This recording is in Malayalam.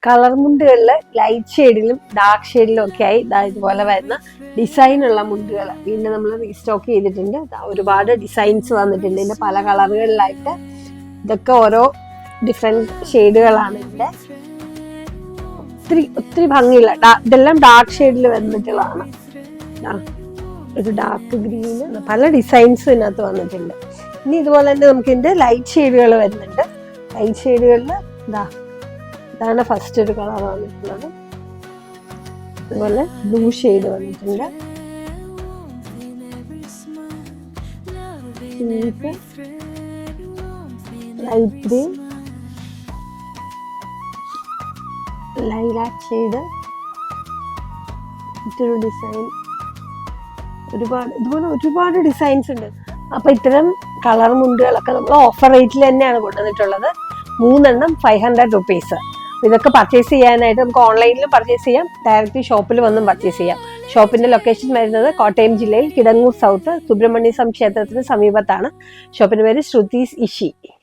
കളർ മുണ്ടുകളിൽ ലൈറ്റ് ഷെയ്ഡിലും ഡാർക്ക് ഷെയ്ഡിലും ഒക്കെ ആയി ഇതുപോലെ വരുന്ന ഡിസൈനുള്ള മുണ്ടുകൾ വീണ്ടും നമ്മൾ റീസ്റ്റോക്ക് ചെയ്തിട്ടുണ്ട്. ഒരുപാട് ഡിസൈൻസ് വന്നിട്ടുണ്ട് ഇതിന്റെ പല കളറുകളിലായിട്ട്. ഇതൊക്കെ ഓരോ ഡിഫറെന്റ് ഷെയ്ഡുകളാണ് ഇതിന്റെ. ഒത്തിരി ഭംഗിയുള്ള ഇതെല്ലാം ഡാർക്ക് ഷെയ്ഡിൽ വന്നിട്ടുള്ളതാണ്. ഒരു ഡാർക്ക് ഗ്രീന് പല ഡിസൈൻസ് ഇതിനകത്ത് വന്നിട്ടുണ്ട്. ഇനി ഇതുപോലെ തന്നെ നമുക്ക് ഇതിന്റെ ലൈറ്റ് ഷെയ്ഡുകൾ വരുന്നുണ്ട്. ലൈറ്റ് ഷെയ്ഡുകളിൽ ഇതാണ് ഫസ്റ്റ് ഒരു കളർ വന്നിട്ടുള്ളത്. അതുപോലെ ബ്ലൂ ഷെയ്ഡ് വന്നിട്ടുണ്ട്. ലൈറ്റ് ഗ്രീൻ, ലൈലാക്ക് ഷെയ്ഡ്, മറ്റൊരു ഡിസൈൻ. ഇതുപോലെ ഒരുപാട് ഡിസൈൻസ് ഉണ്ട്. അപ്പൊ ഇത്തരം കളർ മുണ്ടുകളൊക്കെ നമ്മൾ ഓഫർ റേറ്റിൽ തന്നെയാണ് കൊണ്ടുവന്നിട്ടുള്ളത്. 3 500 rupees. ഇതൊക്കെ പർച്ചേസ് ചെയ്യാനായിട്ട് നമുക്ക് ഓൺലൈനിലും പർച്ചേസ് ചെയ്യാം, ഡയറക്റ്റ് ഷോപ്പിൽ വന്നും പർച്ചേസ് ചെയ്യാം. ഷോപ്പിന്റെ ലൊക്കേഷൻ വരുന്നത് കോട്ടയം ജില്ലയിൽ കിടങ്ങൂർ സൗത്ത് സുബ്രഹ്മണ്യ സ്വാമി ക്ഷേത്രത്തിന് സമീപത്താണ്. ഷോപ്പിന്റെ പേര് ശ്രുതീസ് ഇഷി.